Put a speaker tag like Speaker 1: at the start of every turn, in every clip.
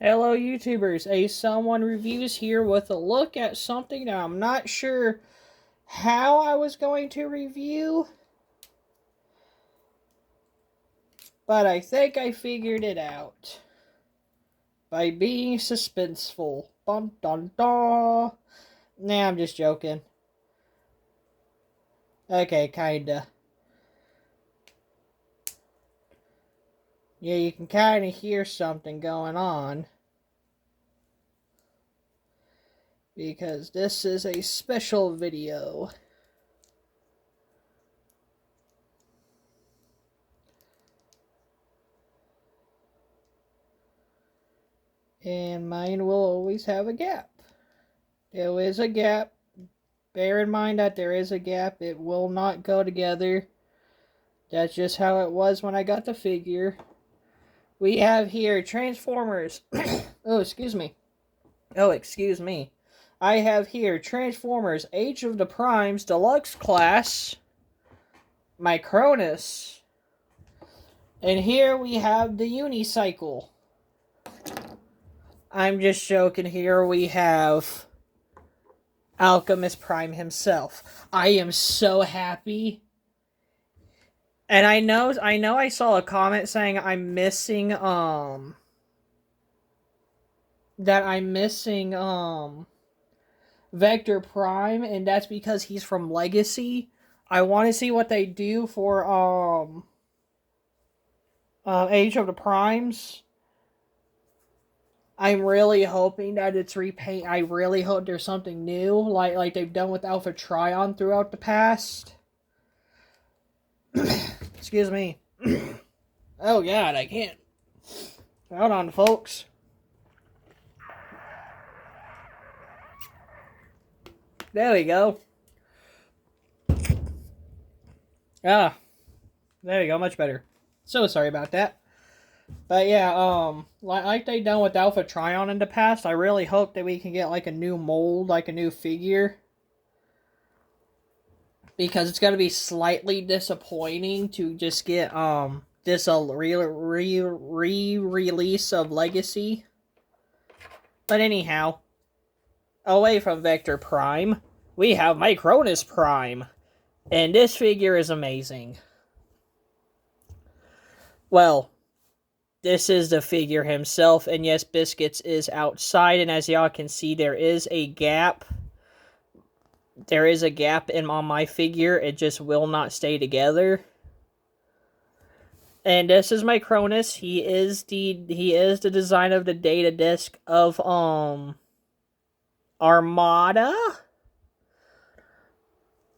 Speaker 1: Hello YouTubers, a Someone Reviews here with a look at something that I'm not sure how I was going to review, but I think I figured it out by being suspenseful. Dun dun dun. Nah, I'm just joking. Okay, kinda. Yeah, you can kinda hear something going on, because this is a special video. And mine will always have a gap. There is a gap. Bear in mind that there is a gap. It will not go together. That's just how it was when I got the figure. We have here Transformers. Oh, excuse me. I have here Transformers Age of the Primes Deluxe Class, Micronus. And here we have the Unicycle. I'm just joking. Here we have Optimus Prime himself. I am so happy. And I know I saw a comment saying that I'm missing Vector Prime, and that's because he's from Legacy. I want to see what they do for Age of the Primes. I'm really hoping that it's repaint. I really hope there's something new, like they've done with Alpha Trion throughout the past. Excuse me. Oh God, I can't. Hold on, folks. There we go. Ah, there we go. Much better. So sorry about that. But yeah, like they done with Alpha Trion in the past, I really hope that we can get like a new mold, like a new figure. Because it's gonna be slightly disappointing to just get this re-release of Legacy. But anyhow, away from Vector Prime, we have Micronus Prime. And this figure is amazing. Well, this is the figure himself, and yes, Biscuits is outside, and as y'all can see, there is a gap. There is a gap on my figure. It just will not stay together. And this is Micronus. He is the design of the data disc of Armada.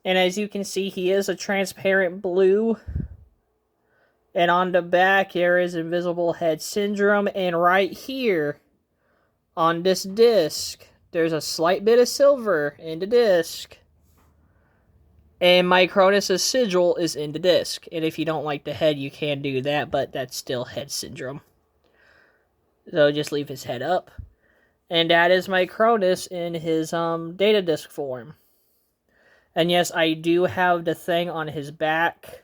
Speaker 1: And as you can see, he is a transparent blue. And on the back, there is Invisible Head Syndrome. And right here, on this disc, there's a slight bit of silver in the disc. And Micronus' sigil is in the disc. And if you don't like the head, you can do that, but that's still head syndrome. So just leave his head up. And that is Micronus in his data disc form. And yes, I do have the thing on his back,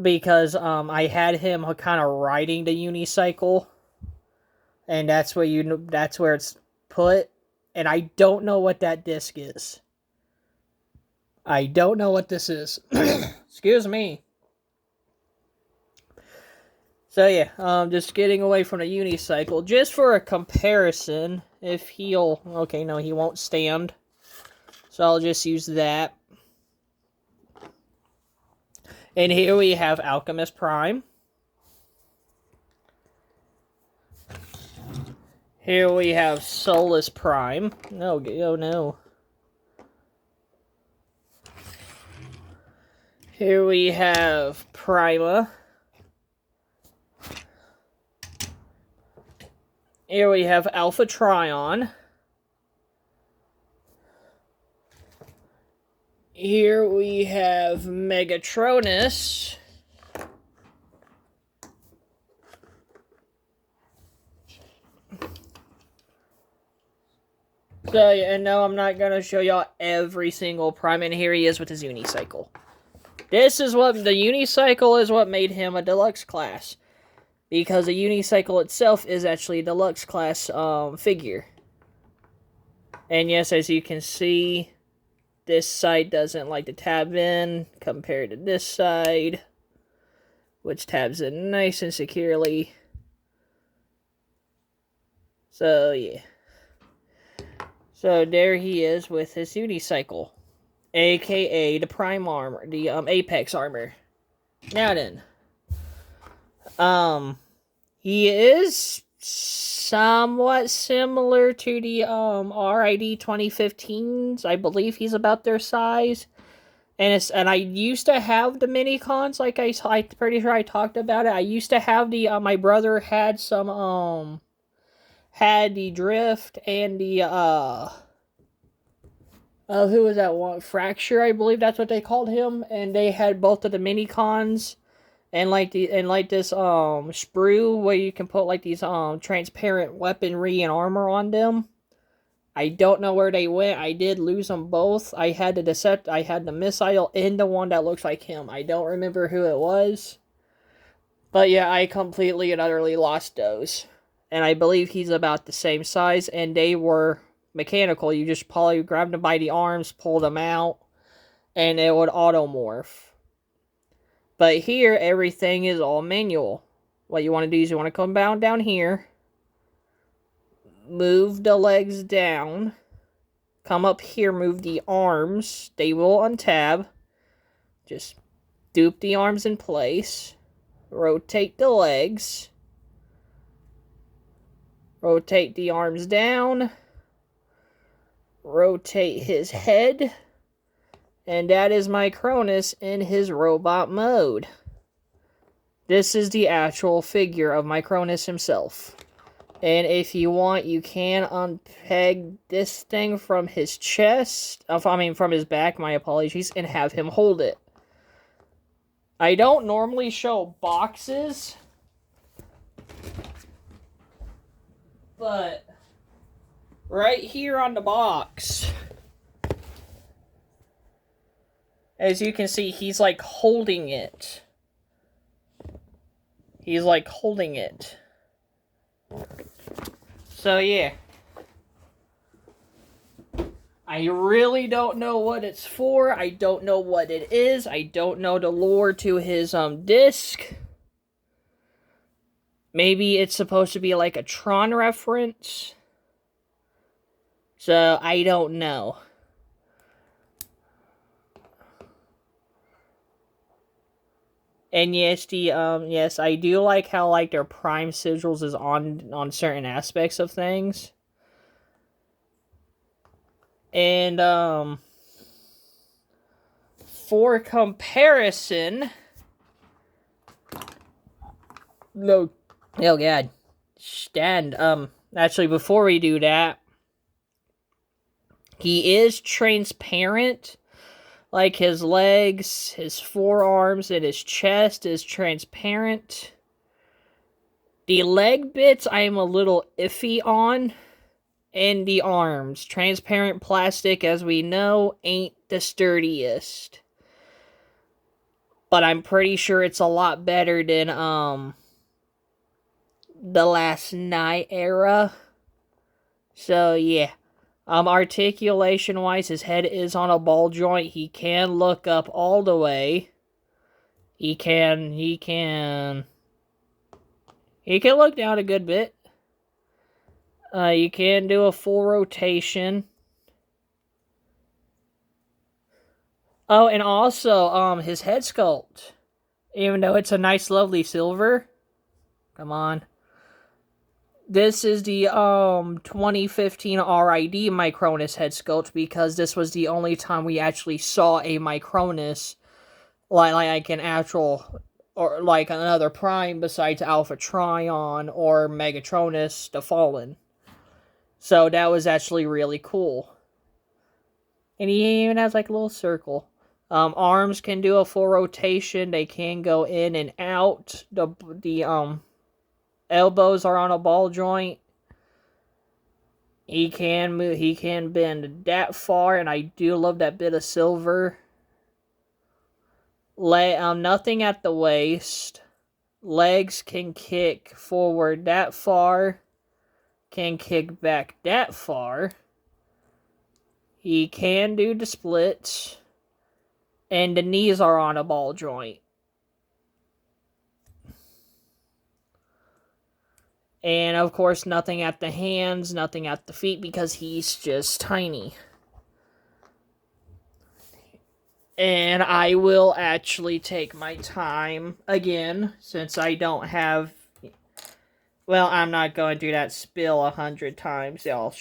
Speaker 1: because I had him kind of riding the unicycle, and that's where it's put. And I don't know what that disc is. I don't know what this is. Excuse me. So yeah, just getting away from the unicycle, just for a comparison. If he'll, okay, no, he won't stand. So I'll just use that. And here we have Optimus Prime. Here we have Solus Prime. No, oh no. Here we have Prima. Here we have Alpha Trion. Here we have Megatronus. So, yeah, and no, I'm not going to show y'all every single Prime, and here he is with his unicycle. The unicycle is what made him a deluxe class. because the unicycle itself is actually a deluxe class figure. And yes, as you can see, this side doesn't like to tab in compared to this side, which tabs in nice and securely. So yeah. So there he is with his unicycle, aka the Prime armor, the Apex armor. Now then, he is somewhat similar to the RID 2015s. I believe he's about their size. And I used to have the mini cons, like I'm pretty sure I talked about it. I used to have the my brother had some had the Drift and the who was that one? Fracture, I believe that's what they called him, and they had both of the mini cons. And like this sprue where you can put like these transparent weaponry and armor on them. I don't know where they went. I did lose them both. I had the missile and the one that looks like him. I don't remember who it was. But yeah, I completely and utterly lost those. And I believe he's about the same size, and they were mechanical. You just probably grabbed them by the arms, pull them out, and it would automorph. But here, everything is all manual. What you want to do is you want to come down here, move the legs down, come up here, move the arms, they will untab, just dupe the arms in place, rotate the legs, rotate the arms down, rotate his head, and that is Micronus in his robot mode. This is the actual figure of Micronus himself. And if you want, you can unpeg this thing from his chest, from his back, my apologies, and have him hold it. I don't normally show boxes, but right here on the box, as you can see, he's like holding it. He's like holding it. So yeah. I really don't know what it's for. I don't know what it is. I don't know the lore to his disc. Maybe it's supposed to be like a Tron reference. So I don't know. And yes, yes, I do like how like their prime sigils is on certain aspects of things. And for comparison, no, oh god, stand. Actually, before we do that, he is transparent. Like his legs, his forearms, and his chest is transparent. The leg bits I am a little iffy on. And the arms. Transparent plastic, as we know, ain't the sturdiest. But I'm pretty sure it's a lot better than the Last Night era. So yeah. Articulation-wise, his head is on a ball joint. He can look up all the way. He can look down a good bit. You can do a full rotation. Oh, and also, his head sculpt. Even though it's a nice, lovely silver. Come on. This is the 2015 RID Micronus head sculpt, because this was the only time we actually saw a Micronus like an actual, or like another Prime besides Alpha Trion or Megatronus the Fallen. So that was actually really cool. And he even has like a little circle. Arms can do a full rotation. They can go in and out. The elbows are on a ball joint. He can move. He can bend that far, and I do love that bit of silver. Nothing at the waist. legs can kick forward that far, can kick back that far. He can do the splits, and the knees are on a ball joint. And of course, nothing at the hands, nothing at the feet, because he's just tiny. And I will actually take my time again, since I don't have... Well, I'm not going to do that spill 100 times. A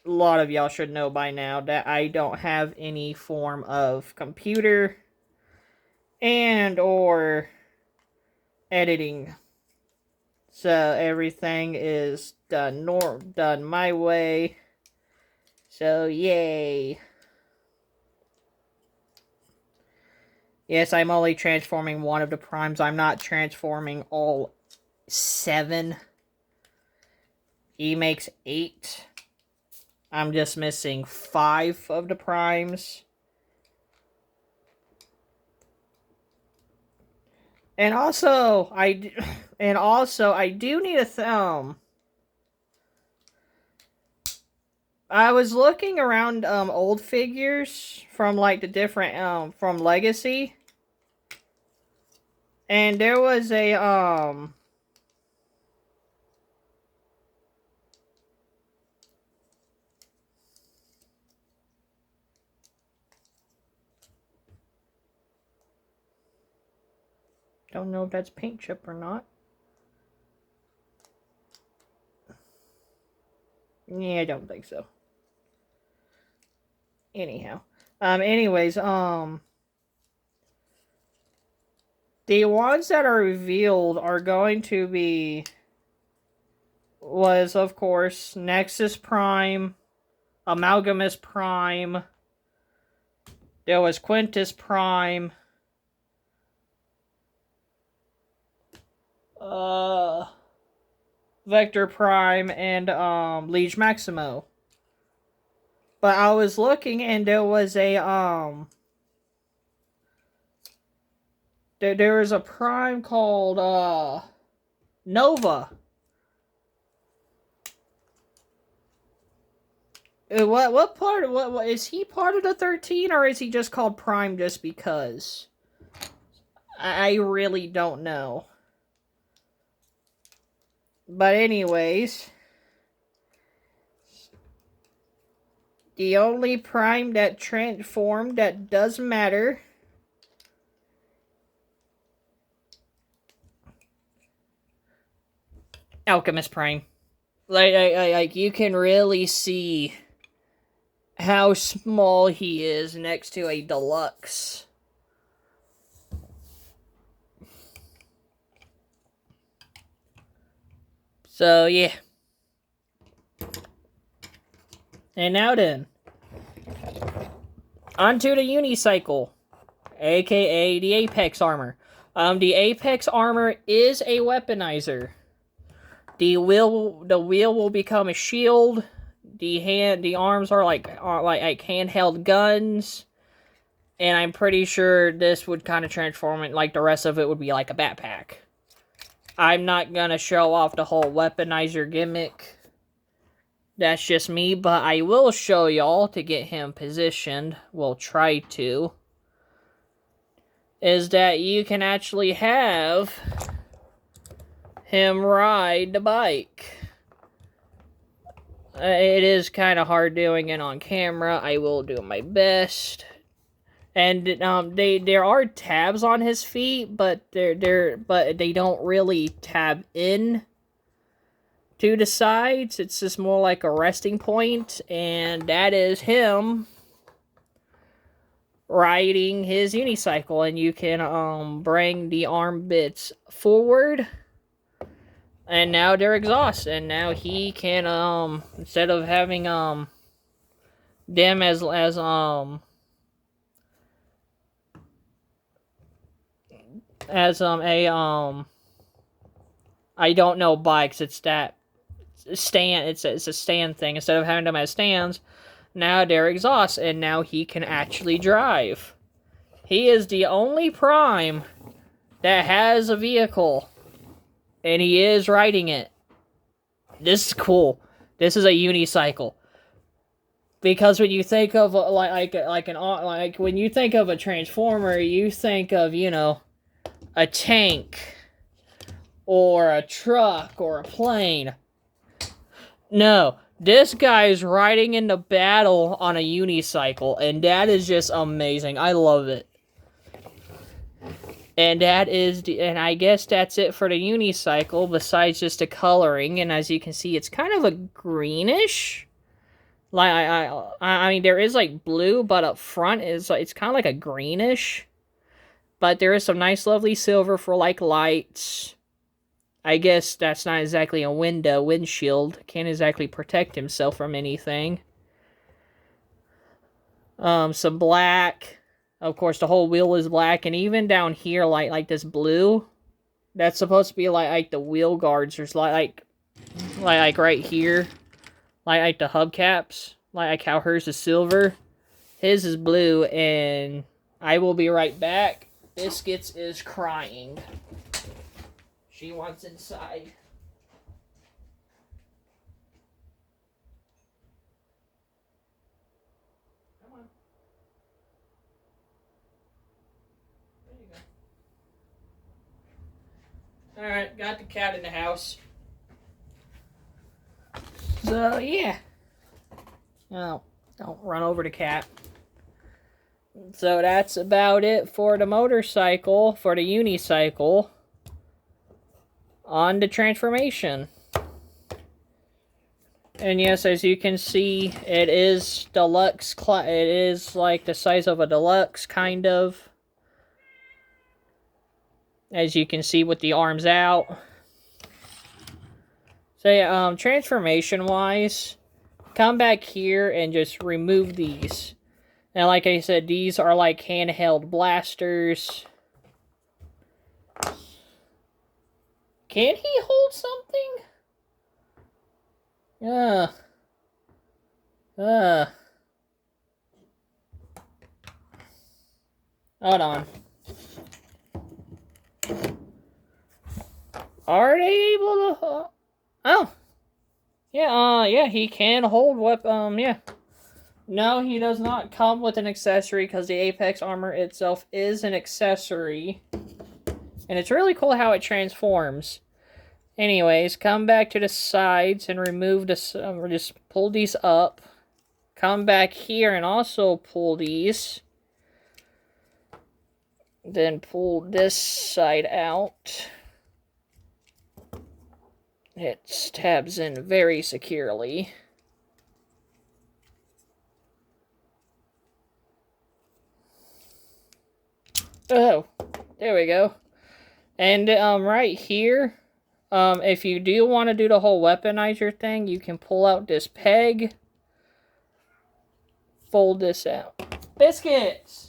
Speaker 1: lot of y'all should know by now that I don't have any form of computer and or editing. So everything is done my way. So yay. Yes, I'm only transforming one of the primes. I'm not transforming all 7. He makes 8. I'm just missing 5 of the primes. And also, I do need a thumb. I was looking around old figures from like the different from Legacy. And there was a don't know if that's paint chip or not. Yeah, I don't think so. Anyhow. Anyways, the ones that are revealed are going to be... was, of course, Nexus Prime, Amalgamus Prime, there was Quintus Prime, Vector Prime, and Liege Maximo. But I was looking, and there was a there was a Prime called Nova. What part of what is he part of the 13, or is he just called Prime just because? I really don't know. But anyways, the only Prime that transformed that does matter Alchemist Prime. Like you can really see how small he is next to a Deluxe. So, yeah. And now then, onto the Unicycle, aka the Apex Armor. The Apex Armor is a weaponizer. The wheel will become a shield. The arms are like handheld guns, and I'm pretty sure this would kind of transform it. Like the rest of it would be like a backpack. I'm not gonna show off the whole weaponizer gimmick. That's just me, but I will show y'all to get him positioned. We'll try to. Is that you can actually have him ride the bike. It is kind of hard doing it on camera. I will do my best. And there are tabs on his feet, but they don't really tab in to the sides. It's just more like a resting point, and that is him riding his unicycle. And you can bring the arm bits forward. And now they're exhaust, and now he can instead of having them as I don't know bikes, it's that stand, it's a stand thing. Instead of having them as stands, now they're exhaust, and now he can actually drive. He is the only Prime that has a vehicle. And he is riding it. This is cool. This is a unicycle. Because when you think of when you think of a transformer, you think of, you know, a tank or a truck or a plane. No, this guy is riding into battle on a unicycle, and that is just amazing. I love it. And and I guess that's it for the unicycle, besides just the coloring. And as you can see, it's kind of a greenish. Like, I mean, there is, like, blue, but up front it's kind of like a greenish. But there is some nice, lovely silver for, like, lights. I guess that's not exactly a windshield. Can't exactly protect himself from anything. Some black. Of course, the whole wheel is black. And even down here, like this blue, that's supposed to be, like the wheel guards. There's, like right here. Like the hubcaps, like how hers is silver, his is blue, and I will be right back. Biscuits is crying. She wants inside. Come on. There you go. Alright, got the cat in the house. So, yeah. Oh, don't run over the cat. So that's about it for the motorcycle, for the unicycle. On to transformation. And yes, as you can see, it is deluxe. It is like the size of a deluxe, kind of. As you can see with the arms out. So yeah, transformation-wise, come back here and just remove these. Now, like I said, these are like handheld blasters. Can he hold something? Hold on. Are they able to... Oh. Yeah, yeah, he can hold weapon, yeah. No, he does not come with an accessory because the Apex armor itself is an accessory. And it's really cool how it transforms. Anyways, come back to the sides and remove this, just pull these up. Come back here and also pull these. Then pull this side out. It tabs in very securely. Oh, there we go. And right here, if you do want to do the whole weaponizer thing, you can pull out this peg, fold this out. Biscuits!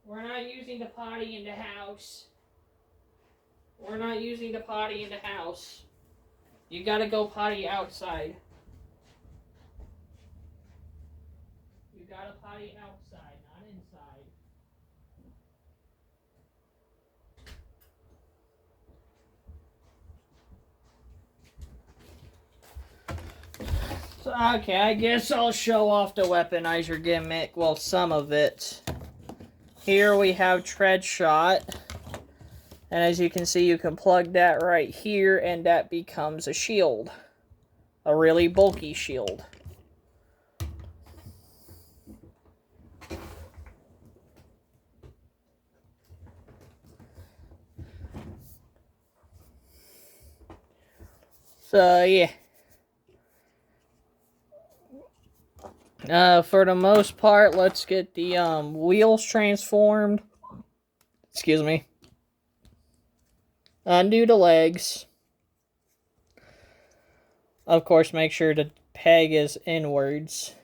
Speaker 1: We're not using the potty in the house. We're not using the potty in the house. You gotta go potty outside. You gotta potty outside, not inside. So, okay, I guess I'll show off the weaponizer gimmick. Well, some of it. Here we have tread shot. And as you can see, you can plug that right here, and that becomes a shield. A really bulky shield. So, yeah. For the most part, let's get the wheels transformed. Excuse me. Undo the legs. Of course, make sure the peg is inwards.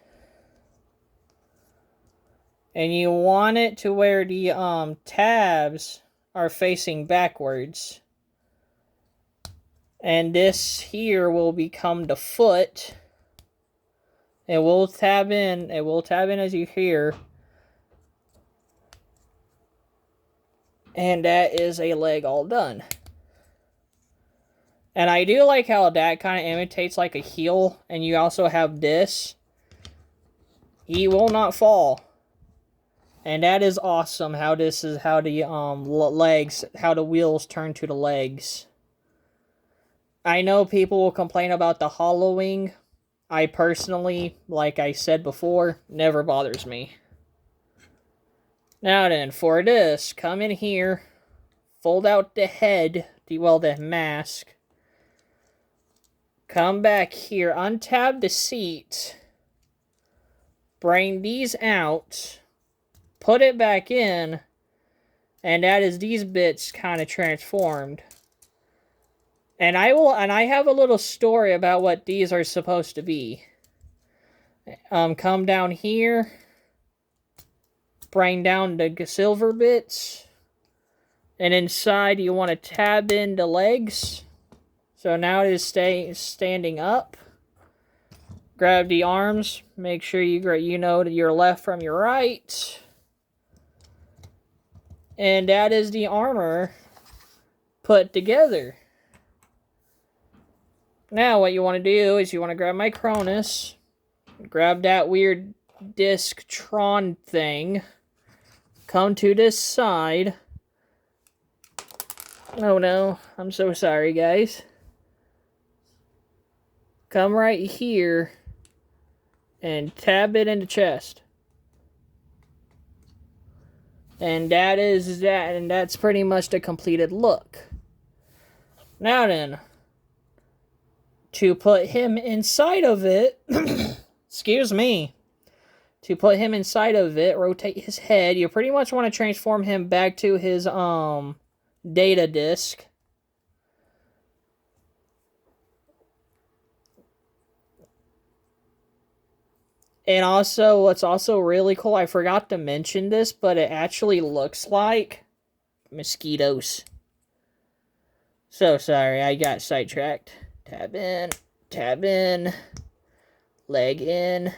Speaker 1: And you want it to where the tabs are facing backwards. And this here will become the foot. It will tab in. It will tab in as you hear. And that is a leg all done. And I do like how that kind of imitates like a heel. And you also have this. He will not fall. And that is awesome how this is how the legs, how the wheels turn to the legs. I know people will complain about the hollowing. I personally, like I said before, never bothers me. Now then, for this, come in here, fold out the head, the mask. Come back here, untab the seat, bring these out, put it back in, and that is these bits kind of transformed. And I have a little story about what these are supposed to be. Come down here, bring down the silver bits, and inside you want to tab in the legs. So now it is standing up. Grab the arms. Make sure you know your left from your right. And that is the armor put together. Now what you want to do is you want to grab Micronus. Grab that weird disc Tron thing. Come to this side. Oh no, I'm so sorry guys. Come right here and tab it in the chest. And that is that, and that's pretty much the completed look. Now then, to put him inside of it, excuse me, to put him inside of it, rotate his head, you pretty much want to transform him back to his data disk. And also, what's also really cool, I forgot to mention this, but it actually looks like mosquitoes. So sorry, I got sidetracked. Tab in, leg in,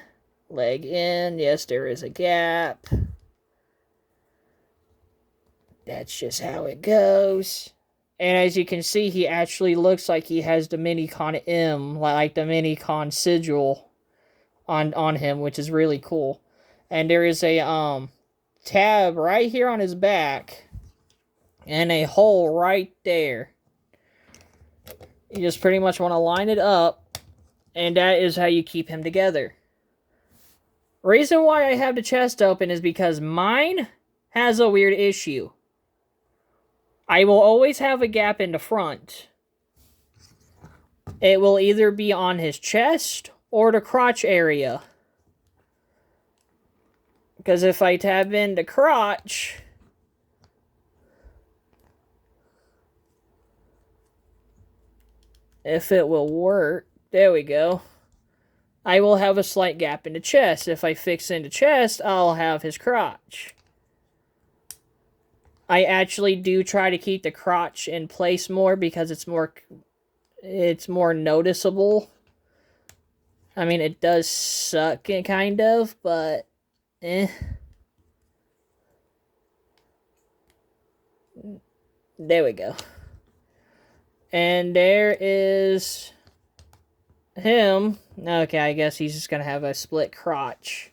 Speaker 1: leg in. Yes, there is a gap. That's just how it goes. And as you can see, he actually looks like he has the Minicon M, like the Minicon sigil on him, which is really cool. And there is a tab right here on his back and a hole right there. You just pretty much want to line it up, and that is how you keep him together. Reason why I have the chest open is because mine has a weird issue. I will always have a gap in the front. It will either be on his chest or the crotch area. Because if I tab in the crotch, if it will work, there we go, I will have a slight gap in the chest. If I fix in the chest, I'll have his crotch. I actually do try to keep the crotch in place more because it's more noticeable. I mean, it does suck, kind of, but eh. There we go. And there is him. Okay, I guess he's just going to have a split crotch.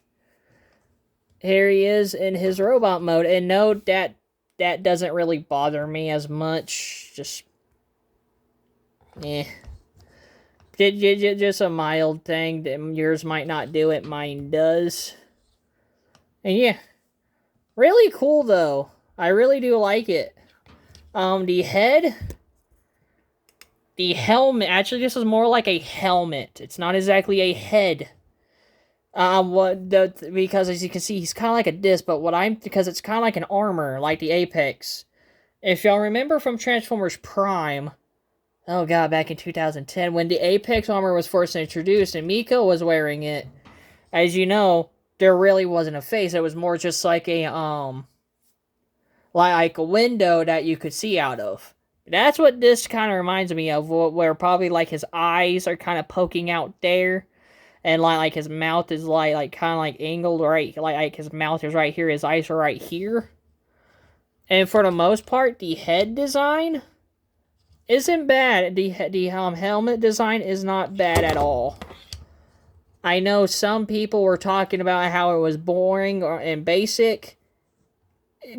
Speaker 1: Here he is in his robot mode. And note that doesn't really bother me as much. Just, eh. Just a mild thing. Yours might not do it. Mine does. And yeah. Really cool, though. I really do like it. The head. The helmet. Actually, this is more like a helmet. It's not exactly a head. Because as you can see, he's kind of like a disc. But because it's kind of like an armor, like the Apex. If y'all remember from Transformers Prime, oh god, back in 2010, when the Apex armor was first introduced and Miko was wearing it, as you know, there really wasn't a face. It was more just like a like a window that you could see out of. That's what this kind of reminds me of, where probably like his eyes are kind of poking out there. And like his mouth is like kind of like angled right, like his mouth is right here, his eyes are right here. And for the most part, the head design isn't bad. The helmet design is not bad at all. I know some people were talking about how it was boring and basic.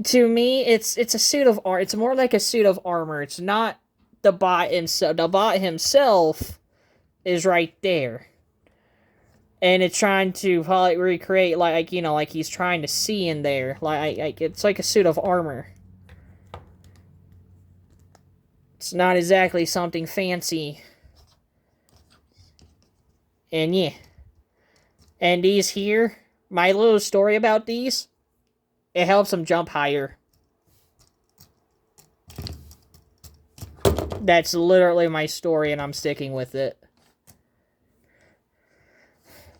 Speaker 1: To me, it's a suit of armor. It's more like a suit of armor. It's not the bot himself. The bot himself is right there. And it's trying to probably recreate, like, you know, like he's trying to see in there. Like it's like a suit of armor. It's not exactly something fancy. And yeah. And these here, my little story about these, it helps them jump higher. That's literally my story, and I'm sticking with it.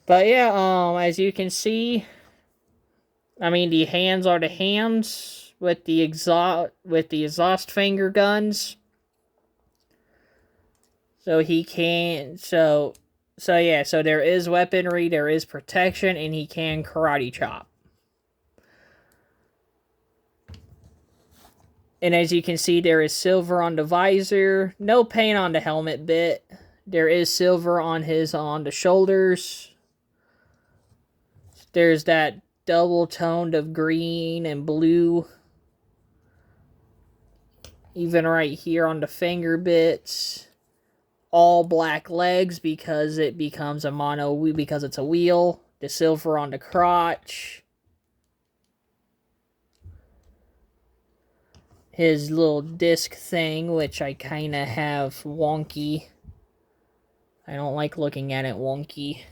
Speaker 1: But yeah, as you can see, I mean, the hands are the hands with the exhaust finger guns. So he can, so yeah, so there is weaponry, there is protection, and he can karate chop. And as you can see, there is silver on the visor. No paint on the helmet bit. There is silver on the shoulders. There's that double toned of green and blue. Even right here on the finger bits. All black legs because it becomes a because it's a wheel. The silver on the crotch. His little disc thing, which I kind of have wonky. I don't like looking at it wonky.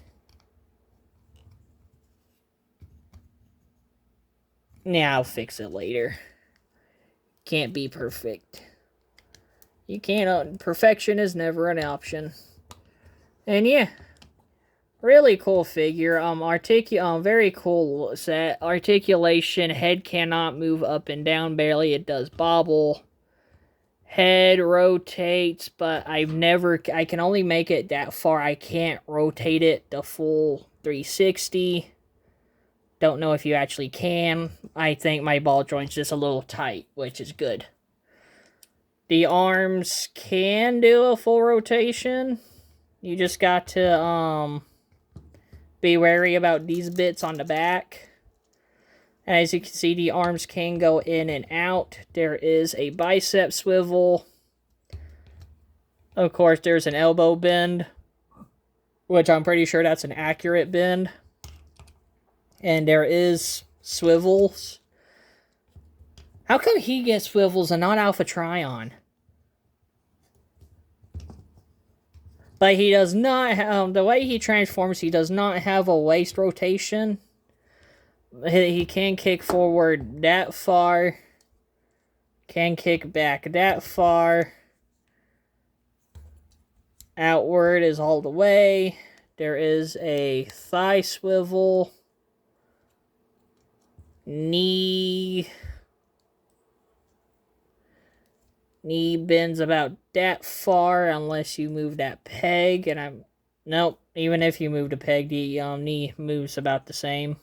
Speaker 1: Nah, I'll fix it later. Can't be perfect. You can't. Perfection is never an option. And yeah, really cool figure. Very cool set. Articulation. Head cannot move up and down. Barely. It does bobble. Head rotates, but I can only make it that far. I can't rotate it the full 360. Don't know if you actually can. I think my ball joint's just a little tight, which is good. The arms can do a full rotation. You just got to be wary about these bits on the back. And as you can see, the arms can go in and out. There is a bicep swivel. Of course, there's an elbow bend, which I'm pretty sure that's an accurate bend. And there is swivels. How come he gets swivels and not Alpha Trion? But he does not have, the way he transforms, he does not have a waist rotation. He can kick forward that far. Can kick back that far. Outward is all the way. There is a thigh swivel. Knee bends about that far unless you move that peg. And nope, even if you move the peg, the knee moves about the same.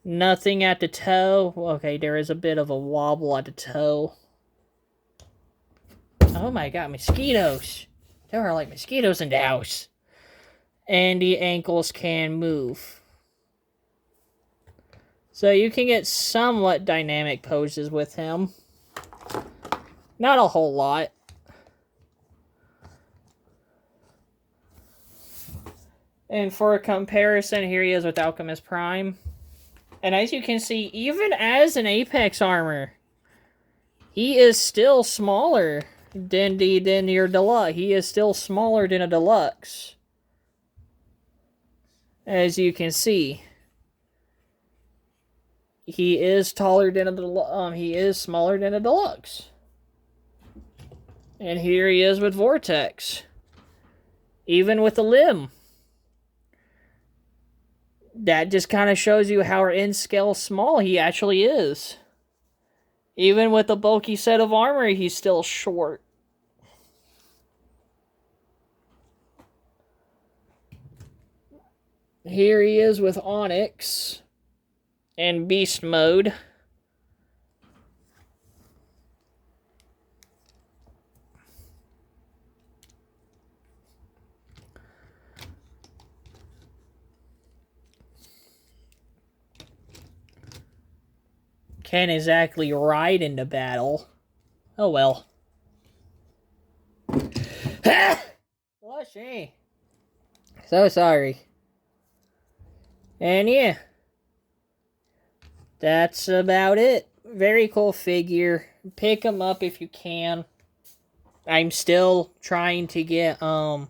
Speaker 1: Nothing at the toe. Okay, there is a bit of a wobble at the toe. Oh my god, mosquitoes. There are like mosquitoes in the house. And the ankles can move. So you can get somewhat dynamic poses with him. Not a whole lot. And for a comparison, here he is with Alchemist Prime. And as you can see, even as an Apex armor, he is still smaller than your Deluxe. He is still smaller than a Deluxe. As you can see. He is taller than he is smaller than a Deluxe. And here he is with Vortex. Even with the limb. That just kind of shows you how in scale small he actually is. Even with a bulky set of armor, he's still short. Here he is with Onyx and Beast Mode. Can't exactly ride into battle. Oh well. Blushy. So sorry. And yeah. That's about it. Very cool figure. Pick them up if you can. I'm still trying to get Skydive.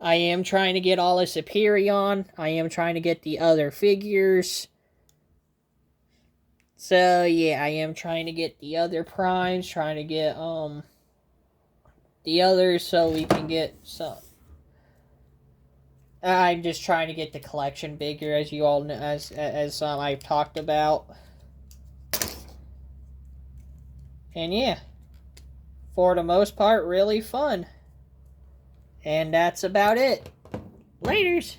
Speaker 1: I am trying to get all this Hyperion. I am trying to get the other figures. So yeah, I am trying to get the other primes, trying to get the others so we can get some. I'm just trying to get the collection bigger, as you all know, as I've talked about. And yeah, for the most part, really fun. And that's about it. Laters!